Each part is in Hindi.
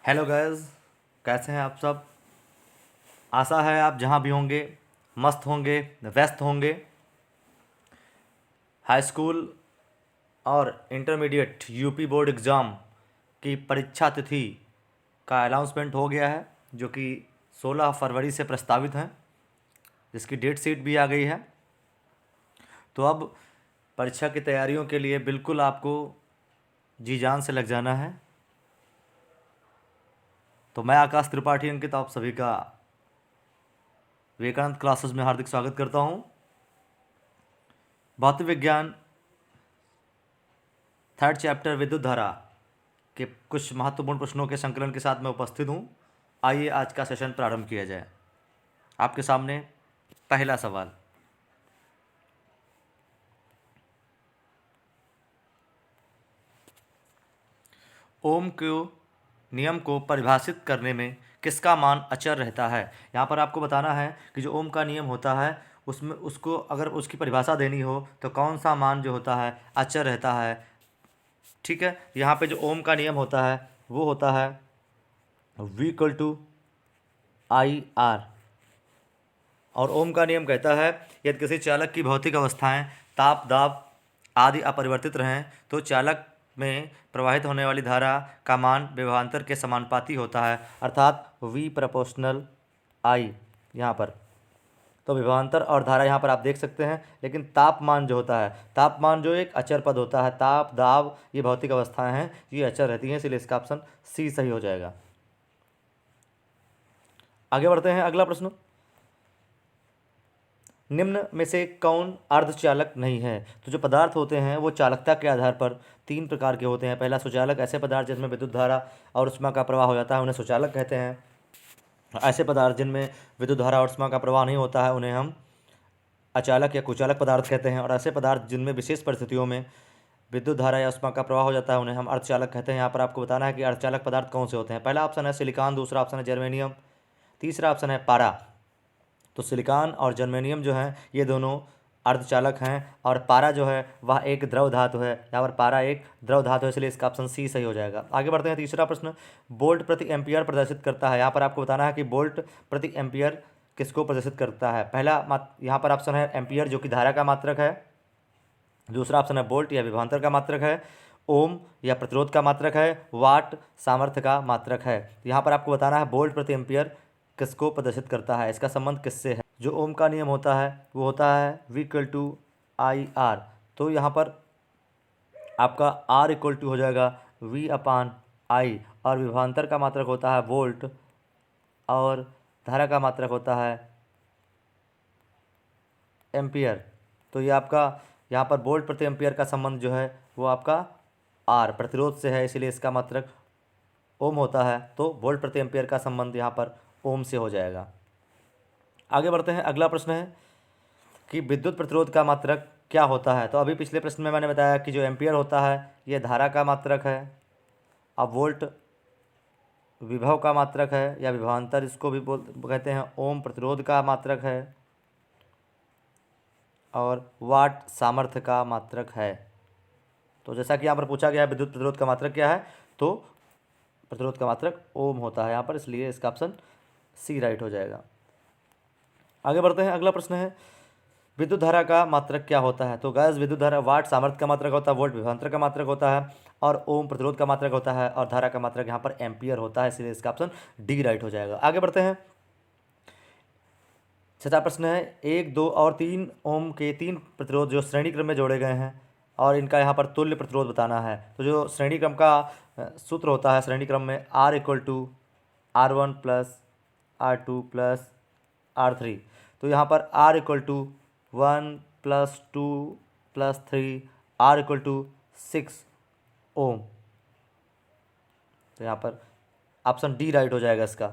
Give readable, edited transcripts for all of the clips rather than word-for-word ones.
हेलो गाइस, कैसे हैं आप सब। आशा है आप जहां भी होंगे मस्त होंगे, व्यस्त होंगे। हाई स्कूल और इंटरमीडिएट यूपी बोर्ड एग्ज़ाम की परीक्षा तिथि का अनाउंसमेंट हो गया है, जो कि 16 फरवरी से प्रस्तावित है, जिसकी डेट शीट भी आ गई है। तो अब परीक्षा की तैयारियों के लिए बिल्कुल आपको जी जान से लग जाना है। तो मैं आकाश त्रिपाठी अंकित आप सभी का विवेकानंद क्लासेस में हार्दिक स्वागत करता हूं। भौतिक विज्ञान थर्ड चैप्टर विद्युत धारा के कुछ महत्वपूर्ण प्रश्नों के संकलन के साथ मैं उपस्थित हूं। आइए आज का सेशन प्रारंभ किया जाए। आपके सामने पहला सवाल। ओम के नियम को परिभाषित करने में किसका मान अचर रहता है। यहाँ पर आपको बताना है कि जो ओम का नियम होता है उसमें उसको अगर उसकी परिभाषा देनी हो तो कौन सा मान जो होता है अचर रहता है। ठीक है, यहाँ पे जो ओम का नियम होता है वो होता है V equal to I R. और ओम का नियम कहता है यदि किसी चालक की भौतिक अवस्थाएं ताप, दाब आदि अपरिवर्तित रहें तो चालक में प्रवाहित होने वाली धारा का मान विभवांतर के समानुपाती होता है, अर्थात V प्रोपोर्शनल I यहाँ पर। तो विभवांतर और धारा यहाँ पर आप देख सकते हैं, लेकिन तापमान जो होता है, तापमान जो एक अचर पद होता है, ताप, दाब ये भौतिक अवस्थाएं हैं, ये अचर रहती हैं, इसलिए इसका ऑप्शन सी सही हो जाएगा। आगे बढ़ते हैं, अगला प्रश्न। निम्न में से कौन अर्धचालक नहीं है। तो जो पदार्थ होते हैं वो चालकता के आधार पर तीन प्रकार के होते हैं। पहला सुचालक, ऐसे पदार्थ जिनमें विद्युत धारा और उष्मा का प्रवाह हो जाता है उन्हें सुचालक कहते हैं। ऐसे पदार्थ जिनमें विद्युत धारा और उष्मा का प्रवाह नहीं होता है उन्हें हम अचालक या कुचालक पदार्थ कहते हैं। और ऐसे पदार्थ जिनमें विशेष परिस्थितियों में विद्युत धारा या उष्मा का प्रवाह हो जाता है उन्हें हम अर्धचालक कहते हैं। यहाँ पर आपको बताना है कि अर्धचालक पदार्थ कौन से होते हैं। पहला ऑप्शन है सिलिकॉन, दूसरा ऑप्शन है जर्मेनियम, तीसरा ऑप्शन है पारा। तो सिलिकॉन और जर्मेनियम जो हैं ये दोनों अर्धचालक हैं, और पारा जो है वह एक द्रव धातु है। यहाँ पर पारा एक द्रव धातु है, इसलिए इसका ऑप्शन सी सही हो जाएगा। आगे बढ़ते हैं, तीसरा प्रश्न। वोल्ट प्रति एम्पियर प्रदर्शित करता है। यहाँ पर आपको बताना है कि वोल्ट प्रति एम्पियर किसको प्रदर्शित करता है। पहला यहाँ पर ऑप्शन है एम्पियर, जो कि धारा का मात्रक है। दूसरा ऑप्शन है वोल्ट या विभवांतर का मात्रक है। ओम या प्रतिरोध का मात्रक है। वाट सामर्थ्य का मात्रक है। यहाँ पर आपको बताना है वोल्ट प्रति एम्पियर किसको प्रदर्शित करता है, इसका संबंध किससे है। जो ओम का नियम होता है वो होता है V equal to I R. तो यहाँ पर आपका R इक्वल टू हो जाएगा V अपान आई, और विभवांतर का मात्रक होता है वोल्ट और धारा का मात्रक होता है एम्पियर। तो ये आपका यहाँ पर वोल्ट प्रति एम्पियर का संबंध जो है वो आपका R प्रतिरोध से है, इसीलिए इसका मात्रक ओम होता है। तो वोल्ट प्रति एम्पियर का संबंध यहाँ पर ओम से हो जाएगा। आगे बढ़ते हैं, अगला प्रश्न है कि विद्युत प्रतिरोध का मात्रक क्या होता है। तो अभी पिछले प्रश्न में मैंने बताया कि जो एम्पियर होता है ये धारा का मात्रक है। अब वोल्ट विभव का मात्रक है या विभवांतर इसको भी कहते हैं। ओम प्रतिरोध का मात्रक है और वाट सामर्थ्य का मात्रक है। तो जैसा कि यहाँ पर पूछा गया है विद्युत प्रतिरोध का मात्रक क्या है, तो प्रतिरोध का मात्रक ओम होता है यहाँ पर, इसलिए इसका ऑप्शन सी राइट हो जाएगा। आगे बढ़ते हैं, अगला प्रश्न है विद्युत धारा का मात्रक क्या होता है। तो गैस विद्युत धारा वाट सामर्थ्य का मात्रक होता है, वोल्ट विभवांतर का मात्रक होता है, और ओम प्रतिरोध का मात्रक होता है, और धारा का मात्रक यहाँ पर एम्पियर होता है, इसलिए इसका ऑप्शन डी राइट हो जाएगा। आगे बढ़ते हैं, छठा प्रश्न है 1, 2 और 3 ओम के तीन प्रतिरोध जो श्रेणी क्रम में जोड़े गए हैं और इनका यहाँ पर तुल्य प्रतिरोध बताना है। तो जो श्रेणी क्रम का सूत्र होता है श्रेणी क्रम में R equal to R1 plus R2 plus R3। तो यहाँ पर R equal to 1 plus 2 plus 3 R equal to 6 ohm. तो यहाँ पर ऑप्शन डी राइट हो जाएगा इसका।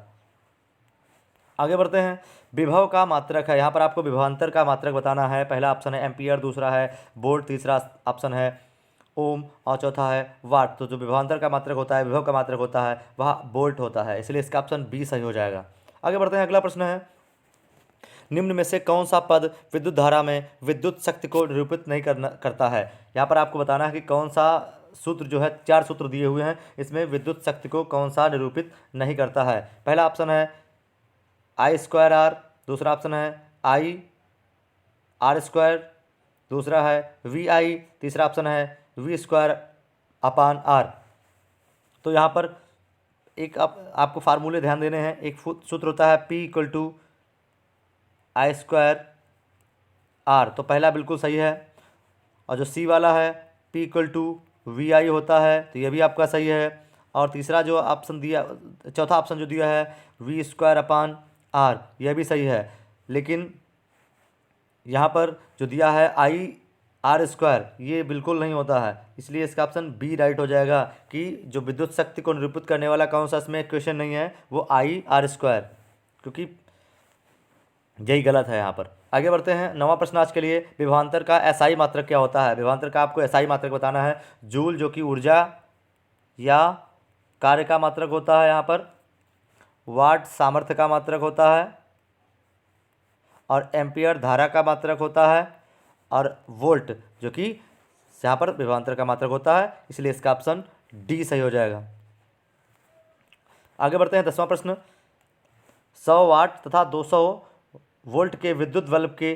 आगे बढ़ते हैं, विभव का मात्रक है। यहाँ पर आपको विभवांतर का मात्रक बताना है। पहला ऑप्शन है एम्पियर, दूसरा है वोल्ट, तीसरा ऑप्शन है ओम और चौथा है वाट। तो जो विभवांतर का मात्रक होता है, विभव का मात्रक होता है, वह वोल्ट होता है, इसलिए इसका ऑप्शन बी सही हो जाएगा। आगे बढ़ते हैं, अगला प्रश्न है निम्न में से कौन सा पद विद्युत धारा में विद्युत शक्ति को निरूपित नहीं करता है। यहाँ पर आपको बताना है कि कौन सा सूत्र जो है 4 सूत्र दिए हुए हैं, इसमें विद्युत शक्ति को कौन सा निरूपित नहीं करता है। पहला ऑप्शन है I²R, दूसरा ऑप्शन है IR², दूसरा है VI, तीसरा ऑप्शन है V²/R। तो यहाँ पर एक आपको फार्मूले ध्यान देने हैं। एक सूत्र होता है P = I²R, तो पहला बिल्कुल सही है। और जो सी वाला है P = VI होता है, तो ये भी आपका सही है। और तीसरा जो ऑप्शन दिया, चौथा ऑप्शन जो दिया है V²/R, यह भी सही है। लेकिन यहाँ पर जो दिया है IR², ये बिल्कुल नहीं होता है, इसलिए इसका ऑप्शन बी राइट हो जाएगा कि जो विद्युत शक्ति को निरूपित करने वाला कौन सा इसमें इक्वेशन नहीं है वो IR², क्योंकि यही गलत है यहाँ पर। आगे बढ़ते हैं। 9वां प्रश्न आज के लिए, विभवांतर का एसआई मात्रक क्या होता है। विभवांतर का आपको एसआई मात्रक बताना है। जूल जो कि ऊर्जा या कार्य का मात्रक होता है यहाँ पर, वाट सामर्थ्य का मात्रक होता है, और एम्पियर धारा का मात्रक होता है, और वोल्ट जो कि यहाँ पर विभवांतर का मात्रक होता है, इसलिए इसका ऑप्शन डी सही हो जाएगा। आगे बढ़ते हैं। 10वां प्रश्न, 100 वाट तथा 200 वोल्ट के विद्युत बल्ब के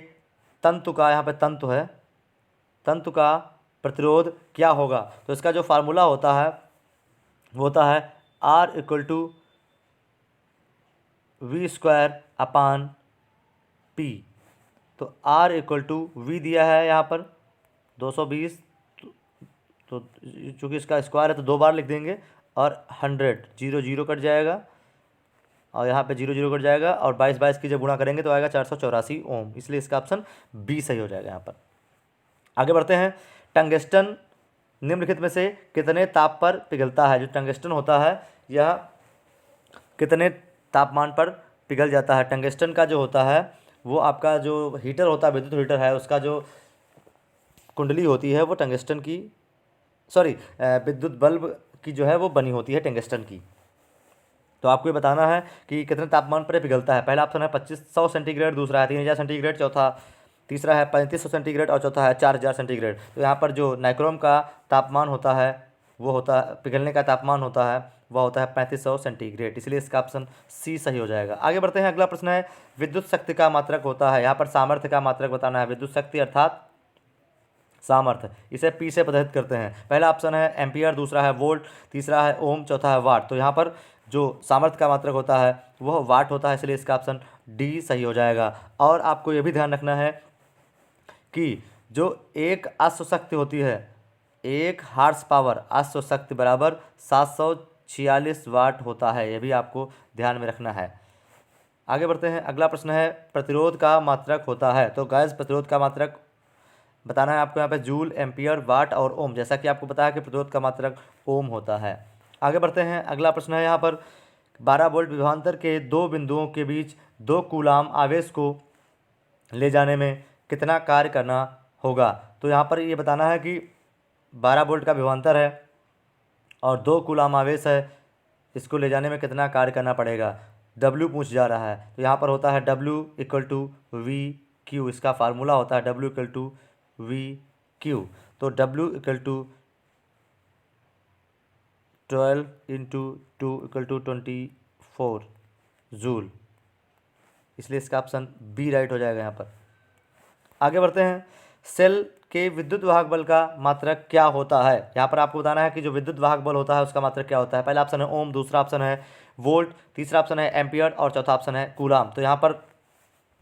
तंतु का, यहाँ पे तंतु है, तंतु का प्रतिरोध क्या होगा। तो इसका जो फार्मूला होता है वो होता है R = V²/P। तो R = V दिया है यहाँ पर 220, तो चूँकि इसका स्क्वायर है तो 2 बार लिख देंगे, और 100, 0 0 कट जाएगा, और यहाँ पे 0 0 कट जाएगा, और 22 की जब गुणा करेंगे तो आएगा 484 ओम, इसलिए इसका ऑप्शन बी सही हो जाएगा यहाँ पर। आगे बढ़ते हैं। टंगस्टन निम्नलिखित में से कितने ताप पर पिघलता है। जो टंगस्टन होता है यह कितने तापमान पर पिघल जाता है। टंगस्टन का जो होता है वो आपका जो हीटर होता है, विद्युत हीटर है, उसका जो कुंडली होती है वो टंगस्टन की, विद्युत बल्ब की जो है वो बनी होती है टंगस्टन की। तो आपको ये बताना है कि कितने तापमान पर पिघलता है। पहला ऑप्शन है 2500 सेंटीग्रेड, दूसरा है 3000 सेंटीग्रेड, तीसरा है 3500 सेंटीग्रेड, और चौथा है 4000 सेंटीग्रेड। तो यहाँ पर जो नाइक्रोम का तापमान होता है वो होता है, पिघलने का तापमान होता है वह होता है 3500 सेंटीग्रेड, इसलिए इसका ऑप्शन सी सही हो जाएगा। आगे बढ़ते हैं। अगला प्रश्न है, विद्युत शक्ति का मात्रक होता है। यहाँ पर सामर्थ्य का मात्रक बताना है। विद्युत शक्ति अर्थात सामर्थ्य, इसे पी से प्रदर्शित करते हैं। पहला ऑप्शन है एम्पियर, दूसरा है वोल्ट, तीसरा है ओम, चौथा है वाट। तो यहाँ पर जो सामर्थ्य का मात्रक होता है वह वाट होता है, इसलिए इसका ऑप्शन डी सही हो जाएगा। और आपको ये भी ध्यान रखना है कि जो एक अश्व शक्ति होती है, 1 हार्स पावर अश्व शक्ति बराबर 746 वाट होता है, यह भी आपको ध्यान में रखना है। आगे बढ़ते हैं। अगला प्रश्न है, प्रतिरोध का मात्रक होता है। तो गैस प्रतिरोध का मात्रक बताना है आपको। यहाँ पे जूल, एम्पियर, वाट और ओम, जैसा कि आपको पता है कि प्रतिरोध का मात्रक ओम होता है। आगे बढ़ते हैं। अगला प्रश्न है यहाँ पर, 12 वोल्ट विभवांतर के 2 बिंदुओं के बीच 2 कूलाम आवेश को ले जाने में कितना कार्य करना होगा। तो यहाँ पर ये बताना है कि 12 वोल्ट का विभवांतर है और 2 कूलाम आवेश है, इसको ले जाने में कितना कार्य करना पड़ेगा। W पूछ जा रहा है, तो यहाँ पर होता है W = VQ, इसका फार्मूला होता है W = VQ। तो W = 12 × 2 = 24 जूल, इसलिए इसका ऑप्शन बी राइट हो जाएगा यहाँ पर। आगे बढ़ते हैं। सेल के विद्युत वाहक बल का मात्रक क्या होता है। यहाँ पर आपको बताना है कि जो विद्युत वाहक बल होता है उसका मात्रक क्या होता है। पहला ऑप्शन है ओम, दूसरा ऑप्शन है वोल्ट, तीसरा ऑप्शन है एम्पियर, और चौथा ऑप्शन है कूलाम। तो यहाँ पर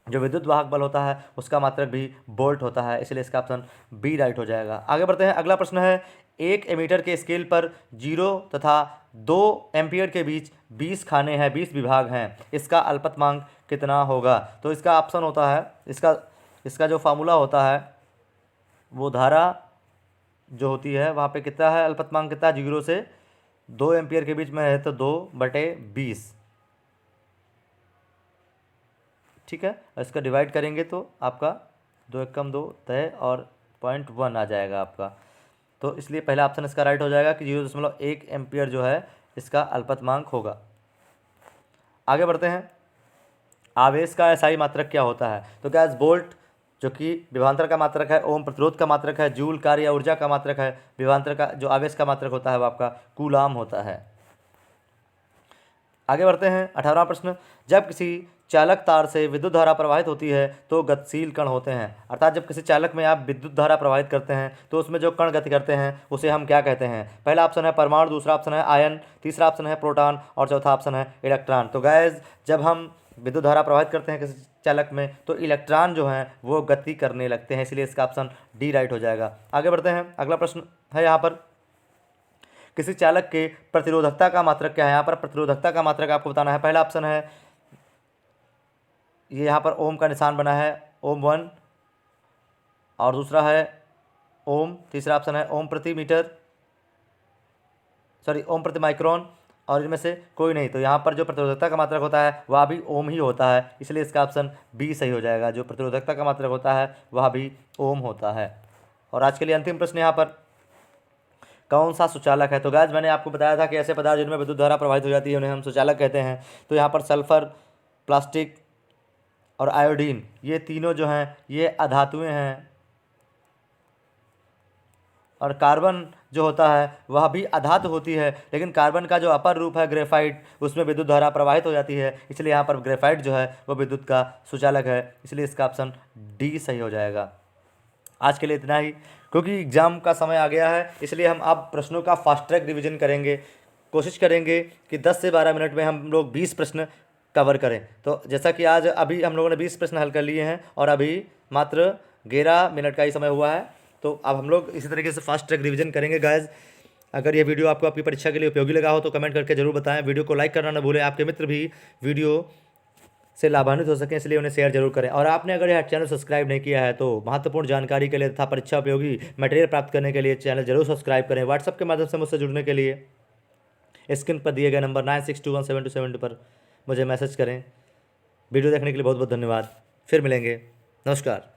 जो विद्युत वाहक बल होता है उसका मात्रक भी वोल्ट होता है, इसलिए इसका ऑप्शन बी राइट हो जाएगा। आगे बढ़ते हैं। अगला प्रश्न है, 1 एमीटर के स्केल पर 0 तथा 2 एम्पियर के बीच 20 खाने हैं, 20 विभाग हैं, इसका अल्पतमांक कितना होगा। तो इसका ऑप्शन होता है, इसका जो फार्मूला होता है वो धारा जो होती है वहाँ पे कितना है, अल्पतमांक कितना, 0 से 2 एम्पियर के बीच में है, तो 2/20, ठीक है। और इसका डिवाइड करेंगे तो आपका 2 एकम 2 तय और 0.1 आ जाएगा आपका। तो इसलिए पहला ऑप्शन इसका राइट हो जाएगा कि 0.1 एम्पियर जो है इसका अल्पतमांक होगा। आगे बढ़ते हैं। आवेश का एसआई मात्रक क्या होता है। तो गैस वोल्ट जो कि विभवांतर का मात्रक है, ओम प्रतिरोध का मात्रक है, जूल कार्य या ऊर्जा का मात्रक है, विभवांतर का जो आवेश का मात्रक होता है वो आपका कूलाम होता है। आगे बढ़ते हैं 18वां प्रश्न। जब किसी चालक तार से विद्युत धारा प्रवाहित होती है तो गतिशील कण होते हैं। अर्थात जब किसी चालक में आप विद्युत धारा प्रवाहित करते हैं तो उसमें जो कण गति करते हैं उसे हम क्या कहते हैं। पहला ऑप्शन है परमाणु, दूसरा ऑप्शन है आयन, तीसरा ऑप्शन है प्रोटॉन और चौथा ऑप्शन है इलेक्ट्रॉन। तो गैस जब हम विद्युत धारा प्रवाहित करते हैं किसी चालक में तो इलेक्ट्रॉन जो हैं वो गति करने लगते हैं, इसलिए इसका ऑप्शन डी राइट हो जाएगा। आगे बढ़ते हैं, अगला प्रश्न है यहाँ पर किसी चालक के प्रतिरोधकता का मात्रक क्या है। यहाँ पर प्रतिरोधकता का मात्रक आपको बताना है। पहला ऑप्शन है ये यहाँ पर ओम का निशान बना है, ओम 1, और दूसरा है ओम, तीसरा ऑप्शन है ओम प्रति मीटर, सॉरी ओम प्रति माइक्रोन, और इनमें से कोई नहीं। तो यहाँ पर जो प्रतिरोधकता का मात्रक होता है वह भी ओम ही होता है, इसलिए इसका ऑप्शन बी सही हो जाएगा। जो प्रतिरोधकता का मात्रक होता है वह भी ओम होता है। और आज के लिए अंतिम प्रश्न यहाँ पर कौन सा सुचालक है। तो गाइस मैंने आपको बताया था कि ऐसे पदार्थ जिनमें विद्युत धारा प्रवाहित हो जाती है उन्हें हम सुचालक कहते हैं। तो यहाँ पर सल्फर, प्लास्टिक और आयोडीन ये तीनों जो हैं ये अधातुएं हैं, और कार्बन जो होता है वह भी अधातु होती है, लेकिन कार्बन का जो अपर रूप है ग्रेफाइट उसमें विद्युत धारा प्रवाहित हो जाती है, इसलिए यहाँ पर ग्रेफाइट जो है वो विद्युत का सुचालक है, इसलिए इसका ऑप्शन डी सही हो जाएगा। आज के लिए इतना ही, क्योंकि एग्ज़ाम का समय आ गया है इसलिए हम अब प्रश्नों का फास्ट ट्रैक रिवीजन करेंगे। कोशिश करेंगे कि 10 से 12 मिनट में हम लोग 20 प्रश्न कवर करें। तो जैसा कि आज अभी हम लोगों ने 20 प्रश्न हल कर लिए हैं और अभी मात्र 11 मिनट का ही समय हुआ है, तो अब हम लोग इसी तरीके से फास्ट ट्रैक रिवीजन करेंगे। गाइज अगर ये वीडियो आपको आपकी परीक्षा के लिए उपयोगी लगा हो तो कमेंट करके जरूर बताएं। वीडियो को लाइक करना न भूलें, आपके मित्र भी वीडियो से लाभान्वित हो सकें इसलिए उन्हें शेयर जरूर करें। और आपने अगर यह चैनल सब्सक्राइब नहीं किया है तो महत्वपूर्ण जानकारी के लिए तथा परीक्षा उपयोगी मटेरियल प्राप्त करने के लिए चैनल जरूर सब्सक्राइब करें। व्हाट्सएप के माध्यम से मुझसे जुड़ने के लिए स्क्रीन पर दिए गए नंबर 96217272 पर मुझे मैसेज करें। वीडियो देखने के लिए बहुत बहुत धन्यवाद। फिर मिलेंगे, नमस्कार।